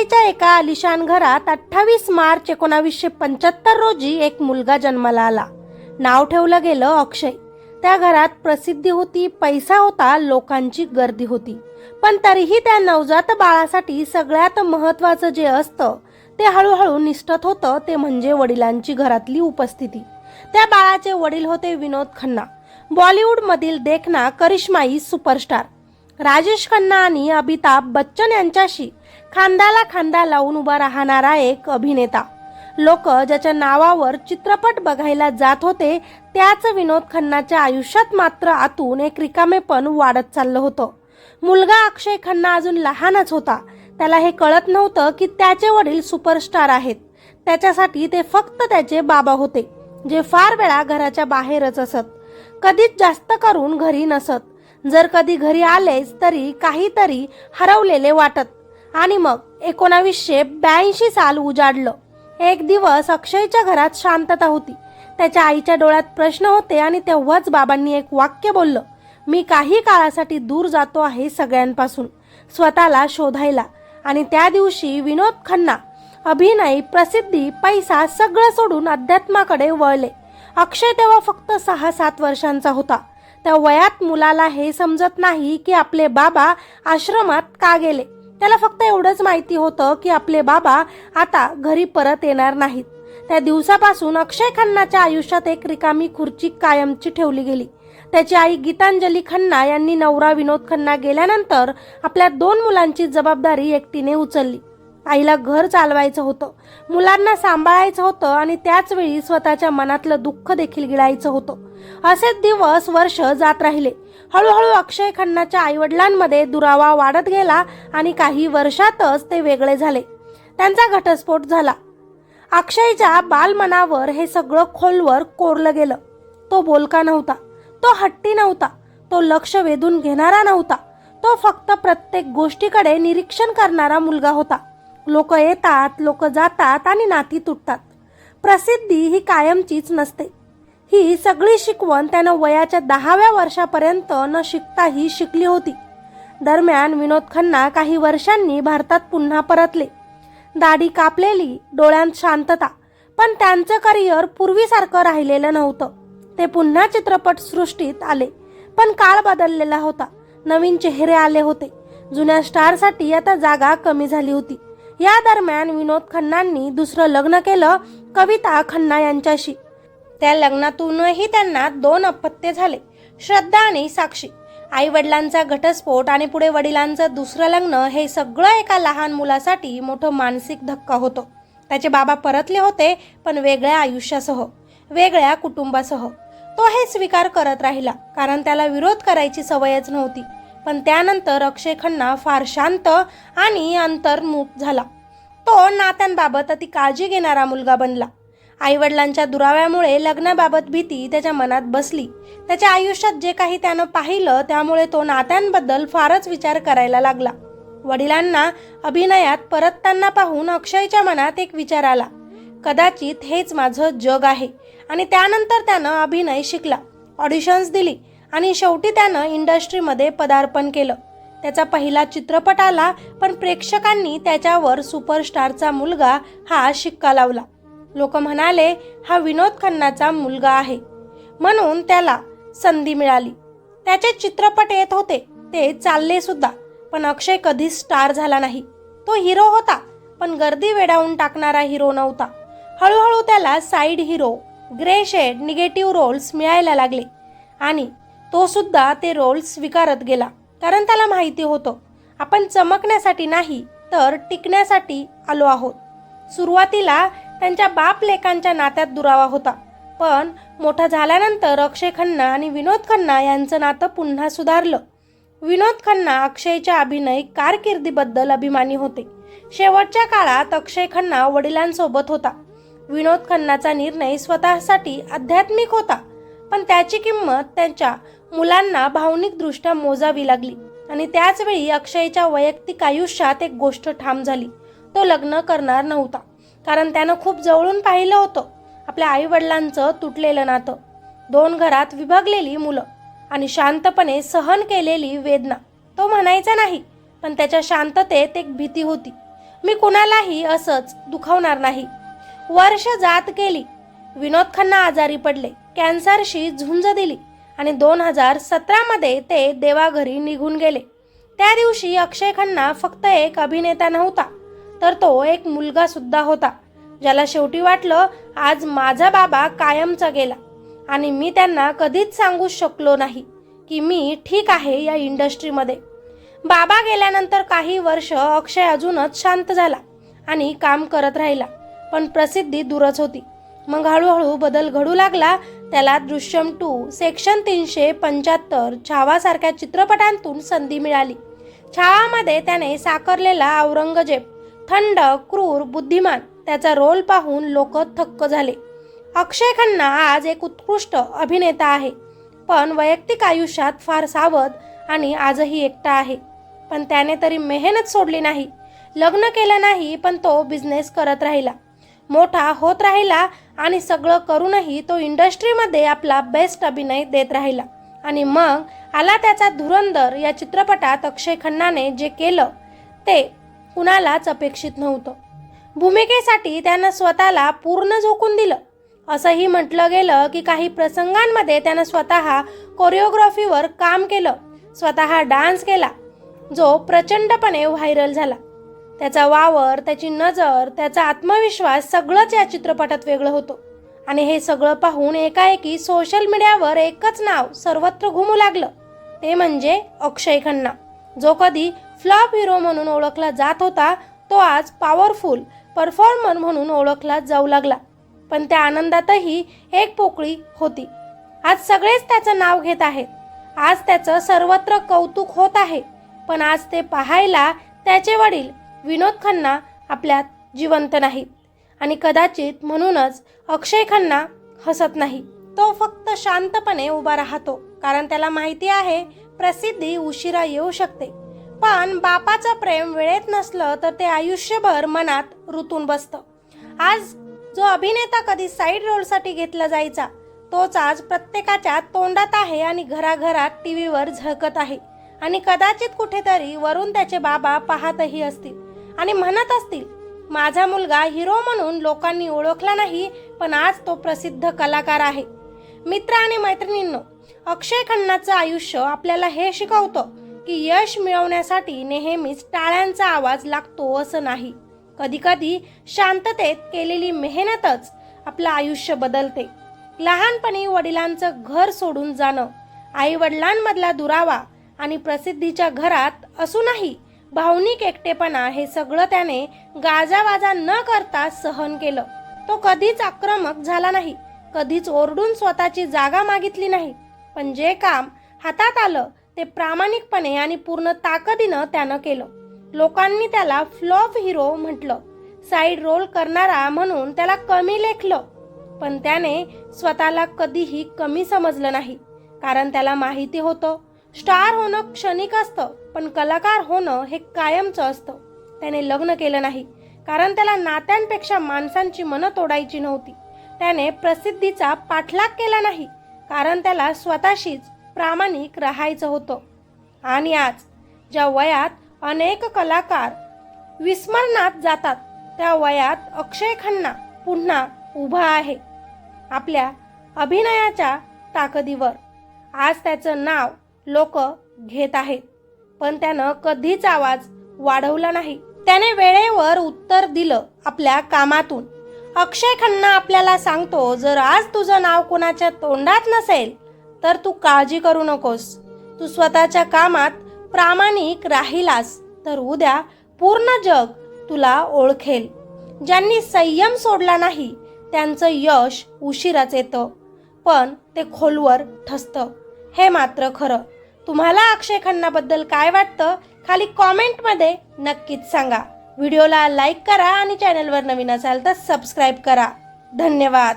मुंबईच्या एका आलिशान घरात 28 मार्च 1975 रोजी एक मुलगा जन्माला आला. नाव ठेवलं गेलं अक्षय. त्या घरात प्रसिद्धी होती, पैसा होता, लोकांची गर्दी होती. पण तरीही त्या नवजात बाळासाठी सगळ्यात महत्त्वाचं जे असतं ते हळूहळू निष्ठत होतं ते म्हणजे वडिलांची घरातली उपस्थिती. त्या बाळाचे वडील होते विनोद खन्ना, बॉलिवूडमधील देखना करिश्माई सुपरस्टार. राजेश खन्ना आणि अमिताभ बच्चन यांच्याशी खांद्याला खांदा लावून उभा राहणारा एक अभिनेता. लोक ज्याच्या नावावर चित्रपट बघायला जात होते त्याच विनोद खन्नाच्या आयुष्यात मात्र आतून एक रिकामेपण वाढत चाललं होतं. मुलगा अक्षय खन्ना अजून लहानच होता. त्याला हे कळत नव्हतं की त्याचे वडील सुपरस्टार आहेत. त्याच्यासाठी ते फक्त त्याचे बाबा होते, जे फार वेळा घराच्या बाहेरच असत, कधीच जास्त करून घरी नसत. जर कधी घरी आलेच तरी काहीतरी हरवलेले वाटत. आणि मग 1982 साल उजाडलं. एक दिवस अक्षयच्या घरात शांतता होती. त्याच्या आईच्या डोळ्यात प्रश्न होते आणि तेव्हाच बाबांनी एक वाक्य बोललं, मी काही काळासाठी दूर जातो आहे सगळ्यांपासून, स्वतःला शोधायला. आणि त्या दिवशी विनोद खन्ना अभिनय, प्रसिद्धी, पैसा सगळं सोडून अध्यात्माकडे वळले. अक्षय तेव्हा फक्त 6-7 वर्षांचा होता. त्या वयात मुलाला हे समजत नाही की आपले बाबा आश्रमात का गेले. त्याला फक्त एवढंच माहिती होतं की आपले बाबा आता घरी परत येणार नाहीत. त्या दिवसापासून अक्षय खन्नाच्या आयुष्यात एक रिकामी खुर्ची कायमची ठेवली गेली. त्याची आई गीतांजली खन्ना यांनी नवरा विनोद खन्ना गेल्यानंतर आपल्या 2 मुलांची जबाबदारी एकटीने उचलली. आईला घर चालवायचं होतं, मुलांना सांभाळायचं होतं आणि त्याच वेळी स्वतःच्या मनातलं दुःख देखील गिळायचं होतं. असेच दिवस, वर्ष जात राहिले. हळूहळू अक्षय खन्नाच्या आईवडिलांमध्ये दुरावा वाढत गेला आणि काही वर्षातच ते वेगळे झाले. त्यांचा घटस्फोट झाला. अक्षयच्या बालमनावर हे सगळं खोलवर कोरलं गेलं. तो बोलका नव्हता, तो हट्टी नव्हता, तो लक्ष वेधून घेणारा नव्हता. तो फक्त प्रत्येक गोष्टीकडे निरीक्षण करणारा मुलगा होता. लोक येतात, लोक जातात आणि नाती तुटतात. प्रसिद्धी ही कायमचीच नसते. ही सगळी शिकवण त्यानं वयाच्या 10व्या वर्षापर्यंत न शिकताही शिकली होती. दरम्यान विनोद खन्ना काही वर्षांनी भारतात पुन्हा परतले. दाढी कापलेली, डोळ्यांत शांतता. पण त्यांचं करिअर पूर्वीसारखं राहिलेलं नव्हतं. ते पुन्हा चित्रपट सृष्टीत आले. पण काळ बदललेला होता. नवीन चेहरे आले होते. जुन्या स्टारसाठी आता जागा कमी झाली होती. या दरम्यान विनोद खन्नांनी दुसरं लग्न केलं, कविता खन्ना यांच्याशी. त्या लग्नातूनही त्यांना 2 अपत्ये झाले, श्रद्धा आणि साक्षी. आई वडिलांचा घटस्फोट आणि पुढे वडिलांचं दुसरं लग्न हे सगळं एका लहान मुलासाठी मोठं मानसिक धक्का होतं. त्याचे बाबा परतले होते, पण वेगळ्या आयुष्यासह, वेगळ्या कुटुंबासह. तो हे स्वीकार करत राहिला, कारण त्याला विरोध करायची सवयच नव्हती. पण त्यानंतर अक्षय खन्ना फार शांत आणि अंतर्मुख झाला. तो नात्यांबाबत अति काळजी घेणारा मुलगा बनला. आईवडिलांच्या दुराव्यामुळे लग्नाबाबत भीती त्याच्या मनात बसली. त्याच्या आयुष्यात जे काही त्यानं पाहिलं त्यामुळे तो नात्यांबद्दल फारच विचार करायला लागला. वडिलांना अभिनयात परतताना पाहून अक्षयच्या मनात एक विचार आला, कदाचित हेच माझं जग आहे. आणि त्यानंतर त्यानं अभिनय शिकला, ऑडिशन्स दिली आणि शेवटी त्यानं इंडस्ट्रीमध्ये पदार्पण केलं. त्याचा पहिला चित्रपट आला, पण प्रेक्षकांनी त्याच्यावर सुपरस्टारचा मुलगा हा शिक्का लावला. लोक म्हणाले हा विनोद खन्नाचा मुलगा आहे, म्हणून त्याला संधी मिळाली. त्याचे चित्रपट येत होते, ते चालले सुद्धा. पण अक्षय कधीच स्टार झाला नाही. तो हिरो होता, पण गर्दी वेडावून टाकणारा हिरो नव्हता. हळूहळू त्याला side hero, grey shade, negative roles मिळायला लागले आणि तो सुद्धा ते रोल्स स्वीकारत गेला. कारण त्याला माहिती होतं, आपण चमकण्यासाठी नाही तर टिकण्यासाठी आलो आहोत. सुरुवातीला त्यांच्या बाप लेकांच्या नात्यात दुरावा होता, पण मोठा झाल्यानंतर अक्षय खन्ना आणि विनोद खन्ना यांचं नातं पुन्हा सुधारलं. विनोद खन्ना अक्षयच्या अभिनय कारकिर्दीबद्दल अभिमानी होते. शेवटच्या काळात अक्षय खन्ना वडिलांसोबत होता. विनोद खन्नाचा निर्णय स्वतःसाठी आध्यात्मिक होता, पण त्याची किंमत त्यांच्या मुलांना भावनिकदृष्ट्या मोजावी लागली. आणि त्याच वेळी अक्षयच्या वैयक्तिक आयुष्यात एक गोष्ट ठाम झाली, तो लग्न करणार नव्हता. कारण त्यानं खूप जवळून पाहिलं होतं आपल्या आई वडिलांचं तुटलेलं नातं, 2 घरात विभागलेली मुलं आणि शांतपणे सहन केलेली वेदना. तो म्हणायचा नाही, पण त्याच्या शांततेत एक भीती होती. मी कुणालाही असंच दुखावणार नाही. वर्ष जात गेली. विनोद खन्ना आजारी पडले, कॅन्सरशी झुंज दिली आणि 2017 मध्ये ते देवाघरी निघून गेले. त्या दिवशी अक्षय खन्ना फक्त एक अभिनेता नव्हता, तर तो एक मुलगा सुद्धा होता, ज्याला शेवटी वाटलं आज माझा बाबा कायमचा गेला. आणि मी त्यांना कधीच सांगू शकलो नाही की मी ठीक आहे या इंडस्ट्रीमध्ये. बाबा गेल्यानंतर काही वर्ष अक्षय अजूनच शांत झाला आणि काम करत राहिला, पण प्रसिद्धी दूरच होती. मग हळूहळू बदल घडू लागला. त्याला दृश्यम 2, सेक्शन 375, छावासारख्या चित्रपटांतून संधी मिळाली. छावामध्ये त्याने साकारलेला औरंगजेब, थंड, क्रूर, बुद्धिमान, त्याचा रोल पाहून लोक थक्क झाले. अक्षय खन्ना आज एक उत्कृष्ट अभिनेता आहे, पण वैयक्तिक आयुष्यात फार सावध आणि आजही एकटा आहे. पण त्याने तरी मेहनत सोडली नाही. लग्न केलं नाही, पण तो बिझनेस करत राहिला, मोठा होत राहिला आणि सगळं करूनही तो इंडस्ट्रीमध्ये आपला बेस्ट अभिनय देत राहिला. आणि मग आला त्याचा धुरंधर या चित्रपटात अक्षय खन्नाने जे केलं ते कुणालाच अपेक्षित नव्हतं. भूमिकेसाठी त्यानं स्वतःला पूर्ण झोकून दिलं. असंही म्हटलं गेलं की काही प्रसंगांमध्ये त्यानं स्वतः कोरिओग्राफीवर काम केलं, स्वतः डान्स केला, जो प्रचंडपणे व्हायरल झाला. त्याचा वावर, त्याची नजर, त्याचा आत्मविश्वास सगळंच या चित्रपटात वेगळं होतं. आणि हे सगळं पाहून एकाएकी सोशल मीडियावर एकच नाव सर्वत्र घुमू लागलं, ते म्हणजे अक्षय खन्ना. जो कधी फ्लॉप हिरो म्हणून ओळखला जात होता, तो आज पॉवरफुल परफॉर्मर म्हणून ओळखला जाऊ लागला. पण त्या आनंदातही एक पोकळी होती. आज सगळेच त्याचं नाव घेत आहेत, आज त्याचं सर्वत्र कौतुक होत आहे, पण आज ते पाहायला त्याचे वडील विनोद खन्ना आपल्यात जिवंत नाहीत. आणि कदाचित म्हणूनच अक्षय खन्ना हसत नाही. तो फक्त शांतपणे उभा राहतो, कारण त्याला माहिती आहे प्रसिद्धी उशिरा येऊ शकते, पण बापाचं प्रेम वेळेत नसलं तर ते आयुष्यभर मनात रुतून बसतं. आज जो अभिनेता कधी साईड रोलसाठी घेतला जायचा, तोच आज प्रत्येकाच्या तोंडात आहे आणि घराघरात टीव्हीवर झळकत आहे. आणि कदाचित कुठेतरी वरून त्याचे बाबा पाहतही असतील आणि म्हणत असतील, माझा मुलगा हिरो म्हणून लोकांनी ओळखला नाही, पण आज तो प्रसिद्ध कलाकार आहे. मित्र आणि मैत्रिणींनो, अक्षय खन्नाचं आयुष्य आपल्याला हे शिकवतं की यश मिळवण्यासाठी नेहमीच टाळ्यांचा आवाज लागतो असं नाही. कधी कधी शांततेत केलेली मेहनतच आपलं आयुष्य बदलते. लहानपणी वडिलांचं घर सोडून जाणं, आई वडिलांमधला दुरावा आणि प्रसिद्धीच्या घरात असूनही भावनिक एकटेपणा, हे सगळं त्याने गाजावाजा न करता सहन केलं. तो कधीच आक्रमक झाला नाही, कधीच ओरडून स्वतःची जागा मागितली नाही, पण जे काम हातात आलं ते प्रामाणिकपणे आणि पूर्ण ताकदीनं त्यानं केलं. लोकांनी त्याला फ्लॉप हिरो म्हटलं, साईड रोल करणारा म्हणून त्याला कमी लेखलं, पण त्याने स्वतःला कधीही कमी समजलं नाही, कारण त्याला माहिती होतं स्टार होणं क्षणिक असतं, पण कलाकार होणं हे कायमचं असतं. त्याने लग्न केलं नाही, कारण त्याला नात्यांपेक्षा माणसांची मनं तोडायची नव्हती. त्याने प्रसिद्धीचा पाठलाग केला नाही, कारण त्याला स्वतःशीच प्रामाणिक राहायचं होतं. आणि आज ज्या वयात अनेक कलाकार विस्मरणात जातात, त्या वयात अक्षय खन्ना पुन्हा उभा आहे आपल्या अभिनयाच्या ताकदीवर. आज त्याचं नाव लोक घेत आहेत, पण त्यानं कधीच आवाज वाढवला नाही. त्याने वेळेवर उत्तर दिलं आपल्या कामातून. अक्षय खन्ना आपल्याला सांगतो, जर आज तुझं नाव कोणाच्या तोंडात नसेल तर तू काळजी करू नकोस. तू स्वतःच्या कामात प्रामाणिक राहिलास तर उद्या पूर्ण जग तुला ओळखेल. ज्यांनी संयम सोडला नाही त्यांचं यश उशिराच येतं, पण ते खोलवर ठसतं. हे मात्र खरं. तुम्हाला अक्षय खन्नाबद्दल काय वाटतं खाली कॉमेंटमध्ये नक्कीच सांगा. व्हिडिओला लाईक करा आणि चॅनलवर नवीन असाल तर सबस्क्राईब करा. धन्यवाद.